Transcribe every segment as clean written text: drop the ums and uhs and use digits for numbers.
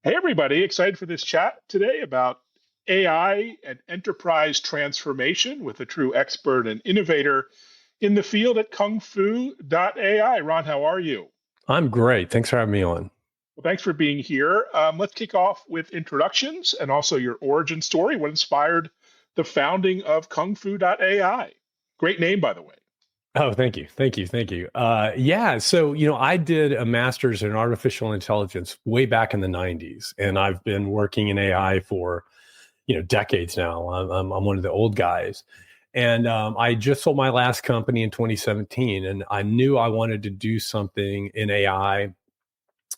Hey, everybody, excited for this chat today about AI and enterprise transformation with a true expert and innovator in the field at KungFu.ai. Ron, how are you? I'm great. Thanks for having me on. Well, thanks for being here. Let's kick off with introductions and also your origin story. What inspired the founding of KungFu.ai? Great name, by the way. Oh, thank you. Thank you. Thank you. Yeah. So, I did a master's in artificial intelligence way back in the 90s, and I've been working in AI for, decades now. I'm one of the old guys. And I just sold my last company in 2017, and I knew I wanted to do something in AI,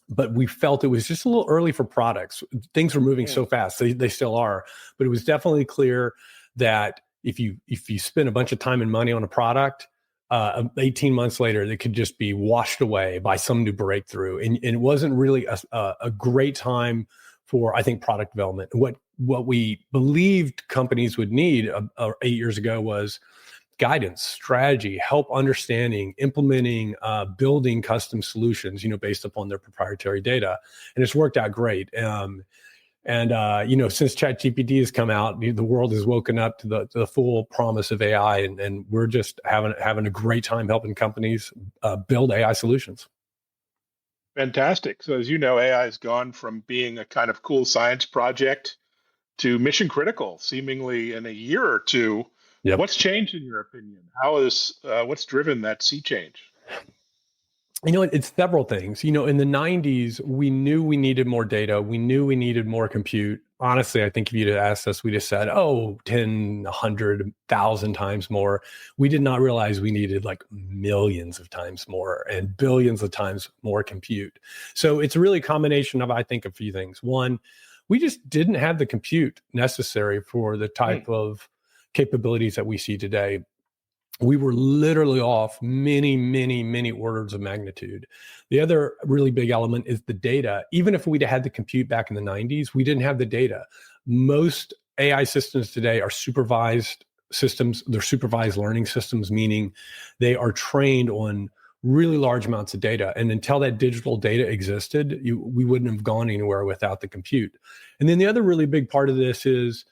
but we felt it was just a little early for products. Things were moving so fast. They still are, but it was definitely clear that if you spend a bunch of time and money on a product, 18 months later, they could just be washed away by some new breakthrough. And it wasn't really a great time for, I think, product development. What we believed companies would need 8 years ago was guidance, strategy, help understanding, implementing, building custom solutions, based upon their proprietary data. And it's worked out great. Since ChatGPT has come out, the world has woken up to the full promise of AI, and we're just having a great time helping companies build AI solutions. Fantastic. So, as you know, AI has gone from being a kind of cool science project to mission critical, seemingly in a year or two. Yep. What's changed in your opinion? What's driven that sea change? It's several things. In the 90s, we knew we needed more data. We knew we needed more compute. Honestly, I think if you'd asked us, we just said, 10, 100, 1,000 times more. We did not realize we needed like millions of times more and billions of times more compute. So it's really a combination of, I think, a few things. One, we just didn't have the compute necessary for the type of capabilities that we see today. We were literally off many, many, many orders of magnitude. The other really big element is the data. Even if we'd had the compute back in the 90s, we didn't have the data. Most AI systems today are supervised systems. They're supervised learning systems, meaning they are trained on really large amounts of data. And until that digital data existed, we wouldn't have gone anywhere without the compute. And then the other really big part of this is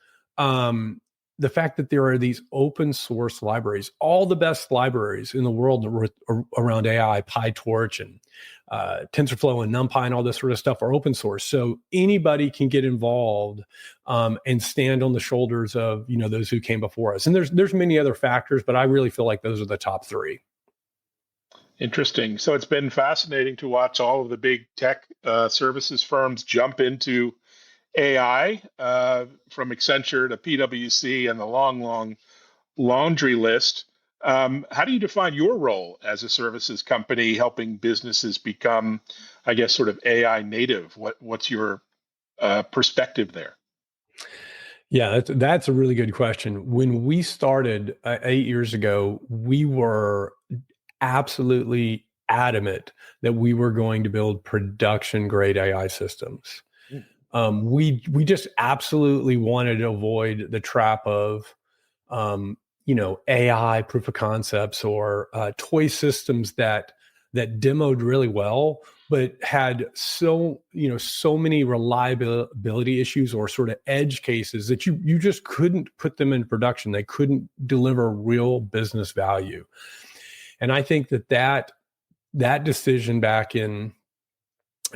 the fact that there are these open source libraries. All the best libraries in the world around AI, PyTorch and TensorFlow and NumPy and all this sort of stuff are open source. So anybody can get involved and stand on the shoulders of those who came before us. And there's many other factors, but I really feel like those are the top three. Interesting. So it's been fascinating to watch all of the big tech services firms jump into AI, from Accenture to PwC and the long laundry list. How do you define your role as a services company helping businesses become, I guess, sort of AI native? What's your perspective there? Yeah, that's a really good question. When we started 8 years ago, we were absolutely adamant that we were going to build production grade AI systems. We just absolutely wanted to avoid the trap of AI proof of concepts or toy systems that demoed really well, but had so many reliability issues or sort of edge cases that you just couldn't put them in production. They couldn't deliver real business value. And I think that decision back in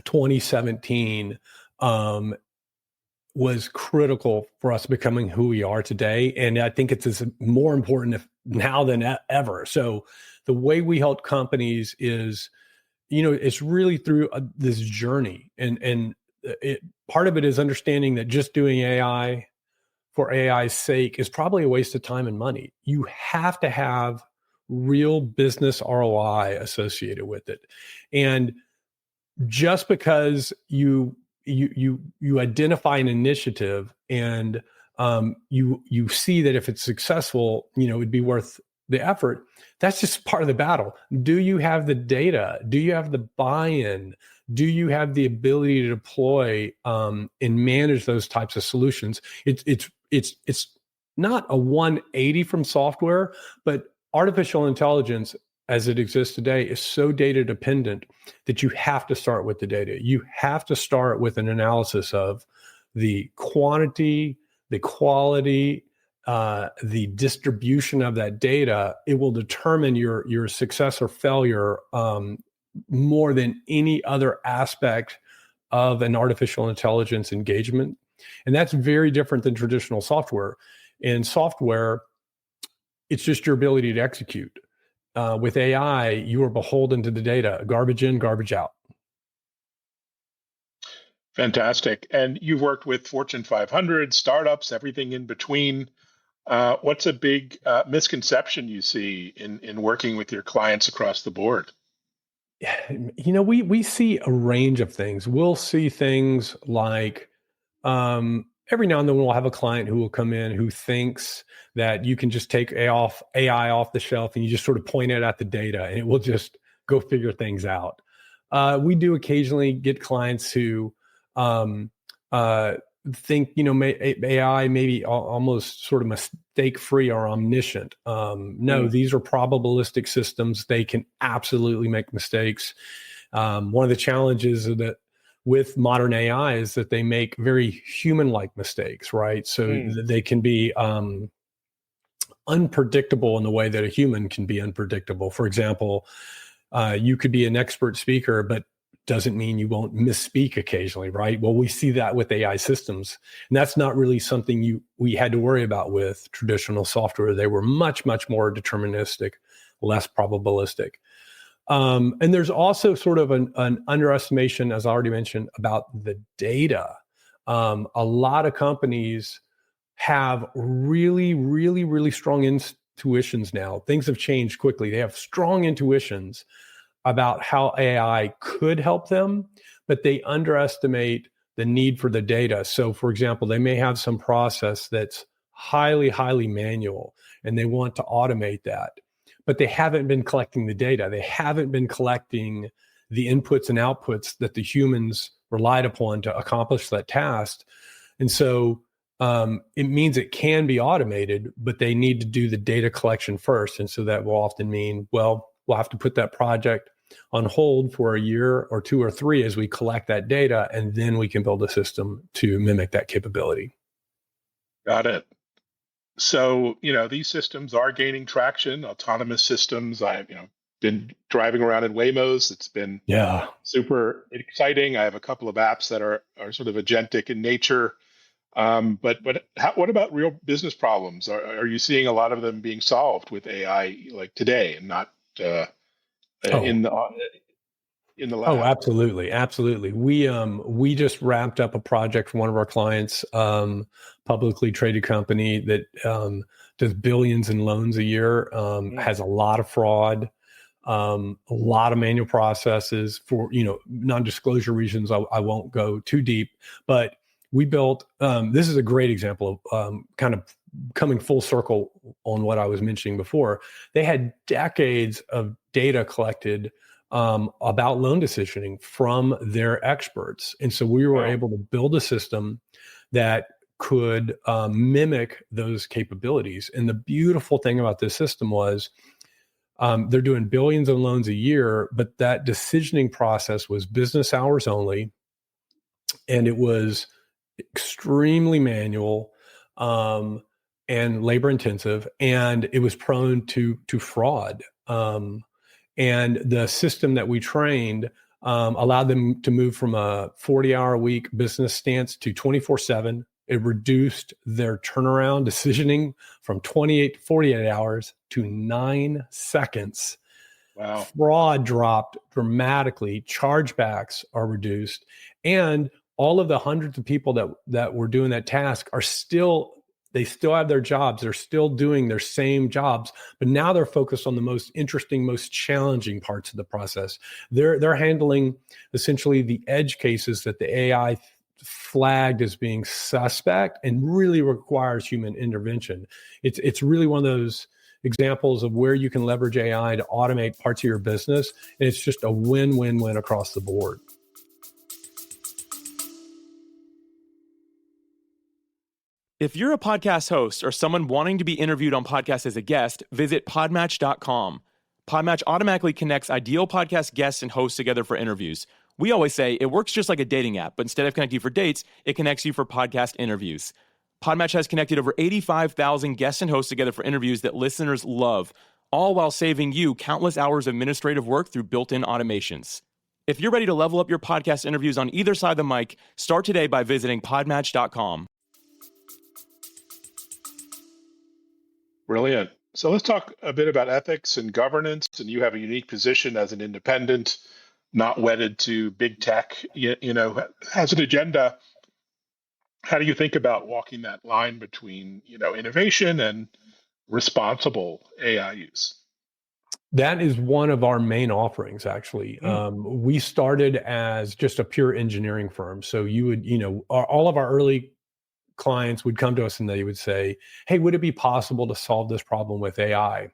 2017 was critical for us becoming who we are today. And I think it's more important now than ever. So the way we help companies is, it's really through this journey. And part of it is understanding that just doing AI for AI's sake is probably a waste of time and money. You have to have real business ROI associated with it. And just because you identify an initiative and you see that if it's successful, it'd be worth the effort. That's just part of the battle. Do you have the data? Do you have the buy-in? Do you have the ability to deploy and manage those types of solutions? It's not a 180 from software, but artificial intelligence as it exists today is so data dependent that you have to start with the data. You have to start with an analysis of the quantity, the quality, the distribution of that data. It will determine your success or failure more than any other aspect of an artificial intelligence engagement. And that's very different than traditional software. In software, it's just your ability to execute. With AI, you are beholden to the data, garbage in, garbage out. Fantastic. And you've worked with Fortune 500, startups, everything in between. What's a big misconception you see in working with your clients across the board? We see a range of things. We'll see things like every now and then we'll have a client who will come in who thinks that you can just take AI off the shelf and you just sort of point it at the data and it will just go figure things out. We do occasionally get clients who think, AI maybe almost sort of mistake-free or omniscient. No, these are probabilistic systems. They can absolutely make mistakes. One of the challenges that with modern AI is that they make very human-like mistakes, right? So they can be unpredictable in the way that a human can be unpredictable. For example, you could be an expert speaker, but doesn't mean you won't misspeak occasionally, right? Well, we see that with AI systems, and that's not really something we had to worry about with traditional software. They were much, much more deterministic, less probabilistic. And there's also sort of an underestimation, as I already mentioned, about the data. A lot of companies have really, really, really strong intuitions now. Things have changed quickly. They have strong intuitions about how AI could help them, but they underestimate the need for the data. So, for example, they may have some process that's highly, highly manual, and they want to automate that, but they haven't been collecting the data. They haven't been collecting the inputs and outputs that the humans relied upon to accomplish that task. And so it means it can be automated, but they need to do the data collection first. And so that will often mean, well, we'll have to put that project on hold for a year or two or three as we collect that data, and then we can build a system to mimic that capability. Got it. So, these systems are gaining traction, autonomous systems. I've, been driving around in Waymos. It's been super exciting. I have a couple of apps that are sort of agentic in nature. But what about real business problems? Are you seeing a lot of them being solved with AI like today and not in the lab? Oh, absolutely. Absolutely. We just wrapped up a project for one of our clients, publicly traded company that does billions in loans a year, has a lot of fraud, a lot of manual processes for, non-disclosure reasons. I won't go too deep, but we built, this is a great example of kind of coming full circle on what I was mentioning before. They had decades of data collected about loan decisioning from their experts. And so we were able to build a system that could mimic those capabilities. And the beautiful thing about this system was they're doing billions of loans a year, but that decisioning process was business hours only. And it was extremely manual and labor intensive, and it was prone to fraud. And the system that we trained allowed them to move from a 40-hour a week business stance to 24/7. It reduced their turnaround decisioning from 28 to 48 hours to 9 seconds. Wow. Fraud dropped dramatically. Chargebacks are reduced. And all of the hundreds of people that were doing that task they still have their jobs. They're still doing their same jobs, but now they're focused on the most interesting, most challenging parts of the process. They're handling essentially the edge cases that the AI flagged as being suspect and really requires human intervention. It's really one of those examples of where you can leverage AI to automate parts of your business, and it's just a win-win-win across the board. If you're a podcast host or someone wanting to be interviewed on podcasts as a guest, visit podmatch.com. Podmatch automatically connects ideal podcast guests and hosts together for interviews. We always say it works just like a dating app, but instead of connecting you for dates, it connects you for podcast interviews. Podmatch has connected over 85,000 guests and hosts together for interviews that listeners love, all while saving you countless hours of administrative work through built-in automations. If you're ready to level up your podcast interviews on either side of the mic, start today by visiting podmatch.com. Brilliant. So let's talk a bit about ethics and governance. And you have a unique position as an independent, not wedded to big tech, has an agenda. How do you think about walking that line between, innovation and responsible AI use? That is one of our main offerings, actually. We started as just a pure engineering firm. So you would, all of our early clients would come to us and they would say, hey, would it be possible to solve this problem with AI?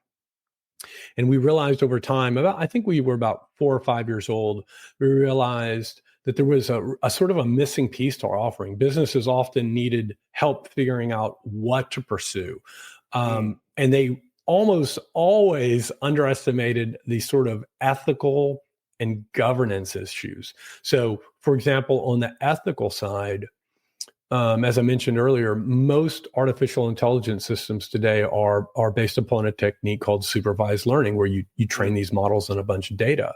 And we realized over time, I think we were about 4 or 5 years old, we realized that there was a sort of a missing piece to our offering. Businesses often needed help figuring out what to pursue. And they almost always underestimated the sort of ethical and governance issues. So, for example, on the ethical side, as I mentioned earlier, most artificial intelligence systems today are based upon a technique called supervised learning, where you train these models on a bunch of data.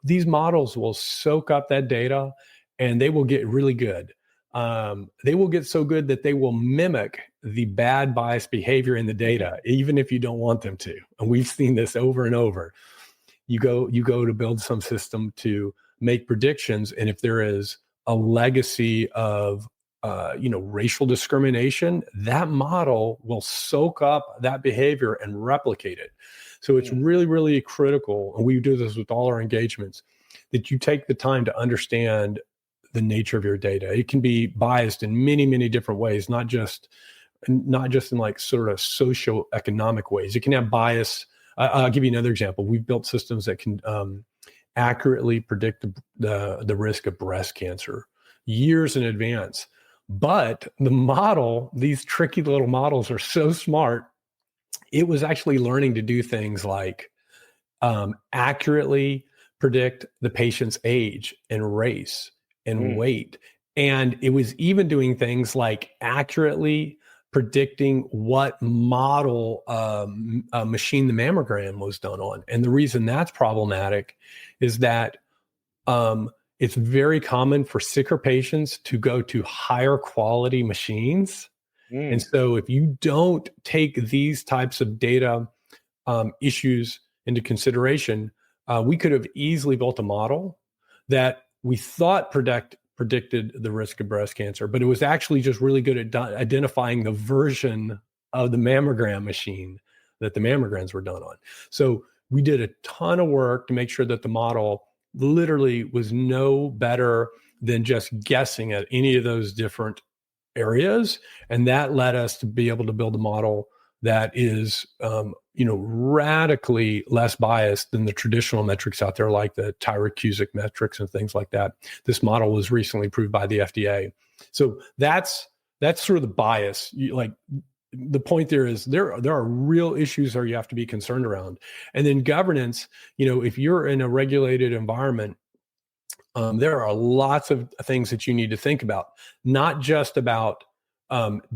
These models will soak up that data and they will get really good. They will get so good that they will mimic the bad biased behavior in the data, even if you don't want them to. And we've seen this over and over. You go to build some system to make predictions, and if there is a legacy of racial discrimination, that model will soak up that behavior and replicate it. So it's really, really critical, and we do this with all our engagements, that you take the time to understand the nature of your data. It can be biased in many, many different ways, not just in like sort of socioeconomic ways. It can have bias. I'll give you another example. We've built systems that can accurately predict the risk of breast cancer years in advance. But the model, these tricky little models are so smart, it was actually learning to do things like accurately predict the patient's age and race and weight. And it was even doing things like accurately predicting what model machine the mammogram was done on. And the reason that's problematic is that it's very common for sicker patients to go to higher quality machines. And so if you don't take these types of data issues into consideration, we could have easily built a model that we thought predicted the risk of breast cancer, but it was actually just really good at identifying the version of the mammogram machine that the mammograms were done on. So we did a ton of work to make sure that the model literally was no better than just guessing at any of those different areas. And that led us to be able to build a model that is, radically less biased than the traditional metrics out there, like the Tyrer-Cuzick metrics and things like that. This model was recently approved by the FDA. So that's sort of the bias. The point there is there are real issues that you have to be concerned around. And then governance, if you're in a regulated environment, there are lots of things that you need to think about, not just about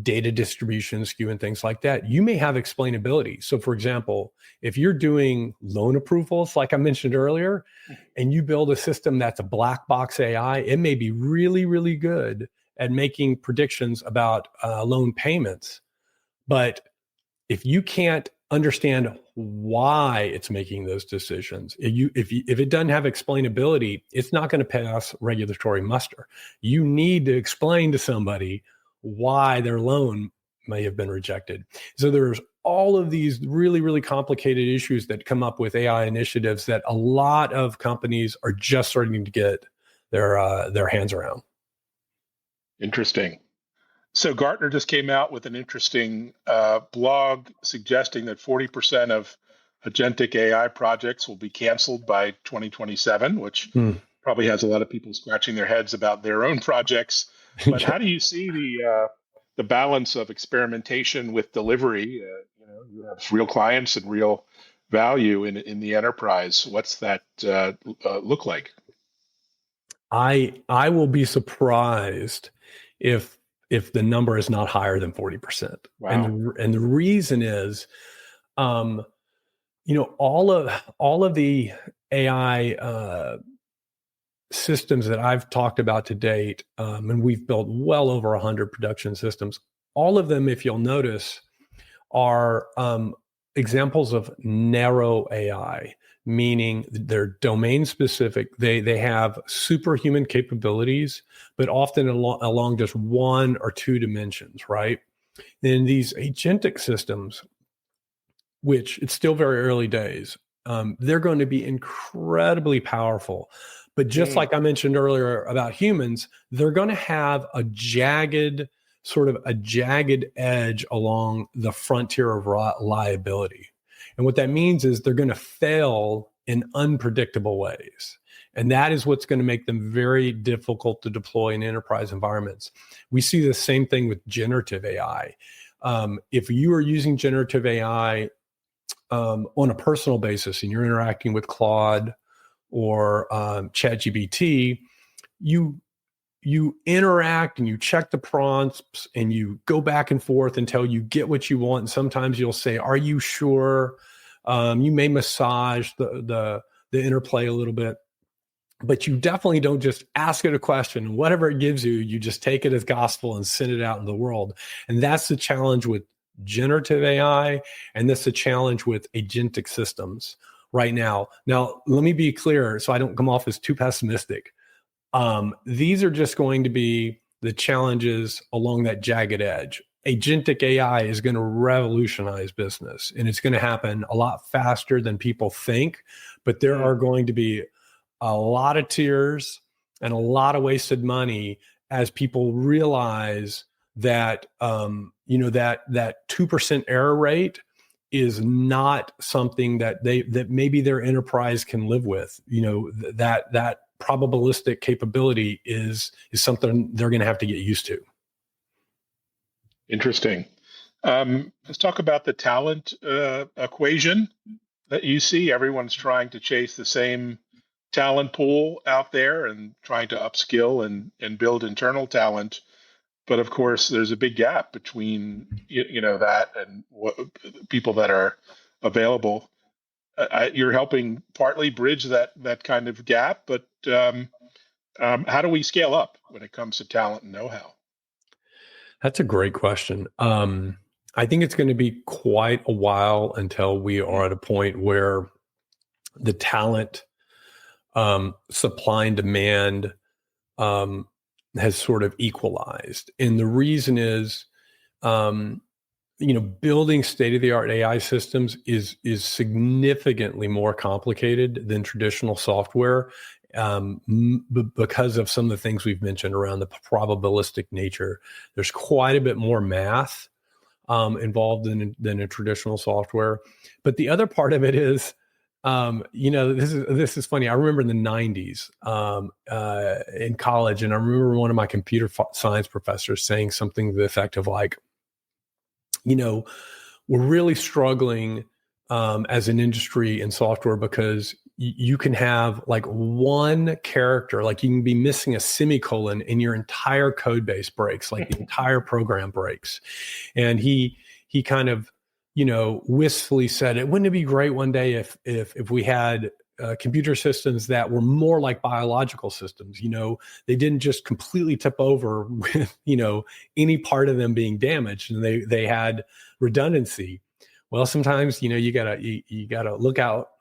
data distribution, skew, and things like that. You may have explainability. So, for example, if you're doing loan approvals, like I mentioned earlier, and you build a system that's a black box AI, it may be really, really good at making predictions about loan payments. But if you can't understand why it's making those decisions, if it doesn't have explainability, it's not going to pass regulatory muster. You need to explain to somebody why their loan may have been rejected. So there's all of these really, really complicated issues that come up with AI initiatives that a lot of companies are just starting to get their hands around. Interesting. So Gartner just came out with an interesting blog suggesting that 40% of agentic AI projects will be canceled by 2027, which probably has a lot of people scratching their heads about their own projects. But how do you see the balance of experimentation with delivery? You have real clients and real value in the enterprise, what's that look like? I will be surprised if the number is not higher than 40%. Wow. And the reason is, all of the AI systems that I've talked about to date, and we've built well over 100 production systems. All of them, if you'll notice, are examples of narrow AI, meaning they're domain specific. They have superhuman capabilities, but often along just one or two dimensions, right? In these agentic systems, which it's still very early days, they're going to be incredibly powerful. But just like I mentioned earlier about humans, they're going to have a jagged edge along the frontier of reliability. And what that means is they're going to fail in unpredictable ways. And that is what's going to make them very difficult to deploy in enterprise environments. We see the same thing with generative AI. If you are using generative AI on a personal basis and you're interacting with Claude or ChatGPT, you interact and you check the prompts and you go back and forth until you get what you want. And sometimes you'll say, "Are you sure?" You may massage the interplay a little bit, but you definitely don't just ask it a question. Whatever it gives you, you just take it as gospel and send it out in the world. And that's the challenge with generative AI, and that's the challenge with agentic systems right now. Now, let me be clear so I don't come off as too pessimistic. These are just going to be the challenges along that jagged edge. Agentic AI is going to revolutionize business, and it's going to happen a lot faster than people think, but there are going to be a lot of tears and a lot of wasted money as people realize that that 2% error rate is not something that maybe their enterprise can live with. That probabilistic capability is something they're going to have to get used to. Interesting. Let's talk about the talent equation that you see. Everyone's trying to chase the same talent pool out there and trying to upskill and build internal talent. But of course, there's a big gap between that and what people that are available. You're helping partly bridge that kind of gap, but how do we scale up when it comes to talent and know-how? That's a great question. I think it's going to be quite a while until we are at a point where the talent supply and demand has sort of equalized. And the reason is, building state-of-the-art AI systems is significantly more complicated than traditional software because of some of the things we've mentioned around the probabilistic nature. There's quite a bit more math involved than in traditional software. But the other part of it is, this is funny. I remember in the 90s in college, and I remember one of my computer science professors saying something to the effect of like, we're really struggling as an industry in software because you can have like one character, like you can be missing a semicolon and your entire code base breaks, like the entire program breaks. And he kind of, wistfully said, "Wouldn't it be great one day if we had computer systems that were more like biological systems? They didn't just completely tip over with any part of them being damaged, and they had redundancy." Well, sometimes you gotta look out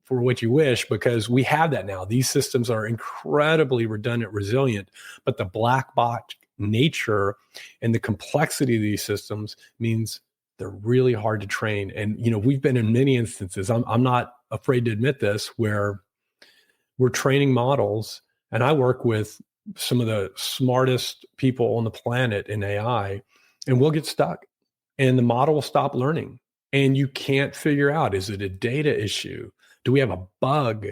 for what you wish, because we have that now. These systems are incredibly redundant, resilient, but the black box nature and the complexity of these systems means they're really hard to train. And, we've been in many instances, I'm not afraid to admit this, where we're training models, and I work with some of the smartest people on the planet in AI, and we'll get stuck and the model will stop learning. And you can't figure out, is it a data issue? Do we have a bug?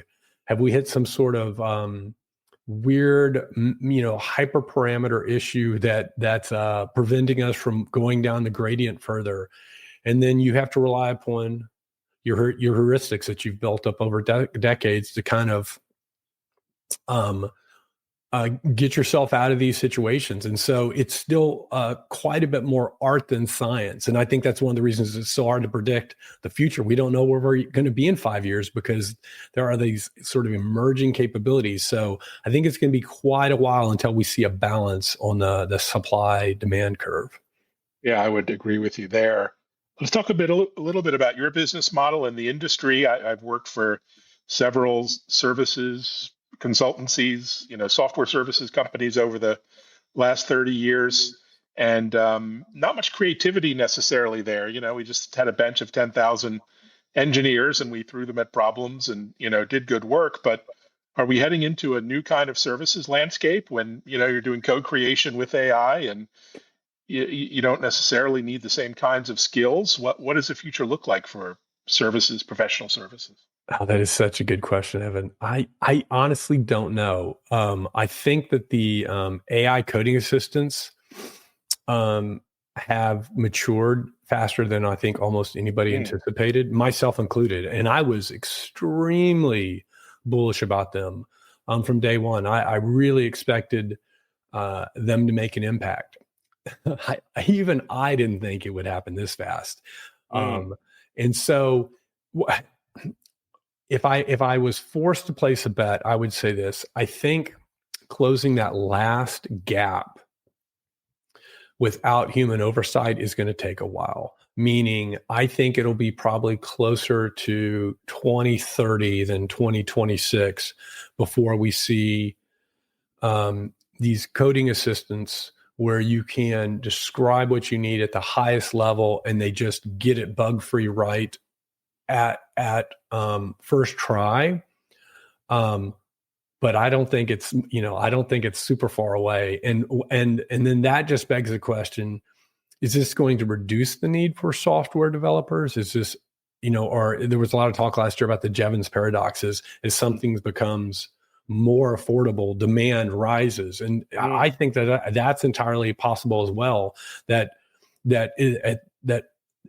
Have we hit some sort of weird, hyperparameter issue that's preventing us from going down the gradient further? And then you have to rely upon your heuristics that you've built up over decades to kind of get yourself out of these situations. And so it's still quite a bit more art than science. And I think that's one of the reasons it's so hard to predict the future. We don't know where we're going to be in 5 years because there are these sort of emerging capabilities. So I think it's going to be quite a while until we see a balance on the supply demand curve. Yeah, I would agree with you there. Let's talk a little bit about your business model and the industry. I've worked for several services, consultancies, software services companies over the last 30 years, and not much creativity necessarily there. We just had a bench of 10,000 engineers and we threw them at problems and, did good work. But are we heading into a new kind of services landscape when, you're doing code creation with AI and you don't necessarily need the same kinds of skills? What does the future look like for services, professional services? Oh, that is such a good question, Evan. I honestly don't know. I think that the AI coding assistants have matured faster than I think almost anybody anticipated, myself included. And I was extremely bullish about them from day one. I really expected them to make an impact. Even I didn't think it would happen this fast. And so if I was forced to place a bet, I would say this. I think closing that last gap without human oversight is going to take a while. Meaning, I think it'll be probably closer to 2030 than 2026 before we see these coding assistants where you can describe what you need at the highest level and they just get it bug-free right at first try. But I don't think it's, super far away. And then that just begs the question, is this going to reduce the need for software developers? Is this, or there was a lot of talk last year about the Jevons paradoxes, as something becomes more affordable, demand rises. And I think that that's entirely possible as well, that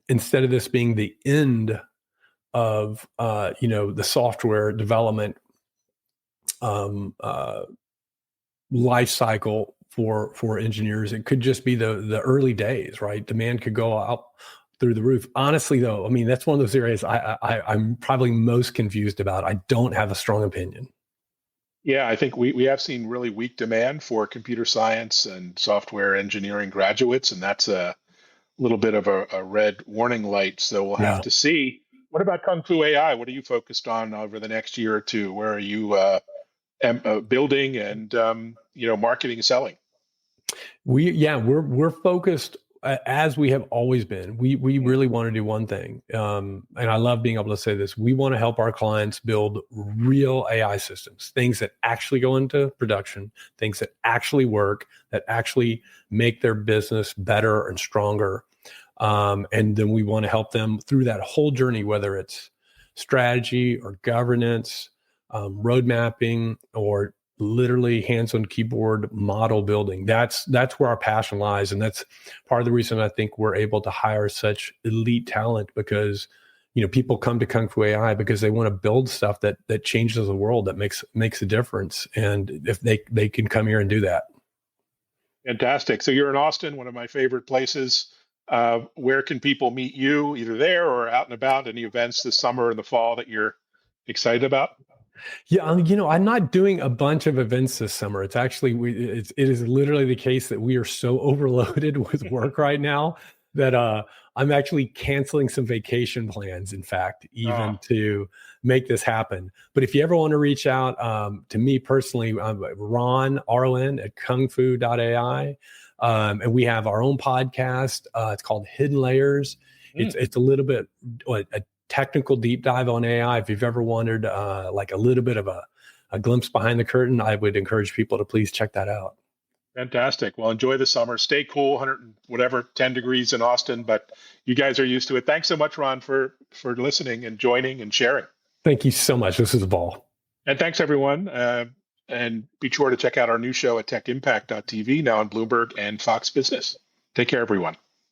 instead of this being the end of, the software development life cycle for engineers, it could just be the early days, right? Demand could go out through the roof. Honestly, though, I mean, that's one of those areas I'm probably most confused about. I don't have a strong opinion. Yeah, I think we have seen really weak demand for computer science and software engineering graduates, and that's a little bit of a red warning light. So we'll have to see. What about KungFu.ai? What are you focused on over the next year or two? Where are you building and marketing and selling? We're focused as we have always been. We really want to do one thing, and I love being able to say this. We want to help our clients build real AI systems, things that actually go into production, things that actually work, that actually make their business better and stronger. And then we want to help them through that whole journey, whether it's strategy or governance, road mapping, or literally hands-on keyboard model building. That's where our passion lies. And that's part of the reason I think we're able to hire such elite talent, because, people come to KungFu.ai because they want to build stuff that changes the world, that makes a difference. And if they can come here and do that. Fantastic. So you're in Austin, one of my favorite places. Where can people meet you, either there or out and about? Any events this summer and the fall that you're excited about? Yeah, I'm not doing a bunch of events this summer. It's actually, it is literally the case that we are so overloaded with work right now that I'm actually canceling some vacation plans, in fact, even to make this happen. But if you ever want to reach out to me personally, Ron, R-O-N, at KungFu.ai. And we have our own podcast. It's called Hidden Layers. It's a little bit a technical deep dive on AI. If you've ever wondered like a little bit of a glimpse behind the curtain, I would encourage people to please check that out. Fantastic. Well, enjoy the summer. Stay cool, 10 degrees in Austin, but you guys are used to it. Thanks so much, Ron, for listening and joining and sharing. Thank you so much. This is a ball. And thanks, everyone. And be sure to check out our new show at techimpact.tv, now on Bloomberg and Fox Business. Take care, everyone.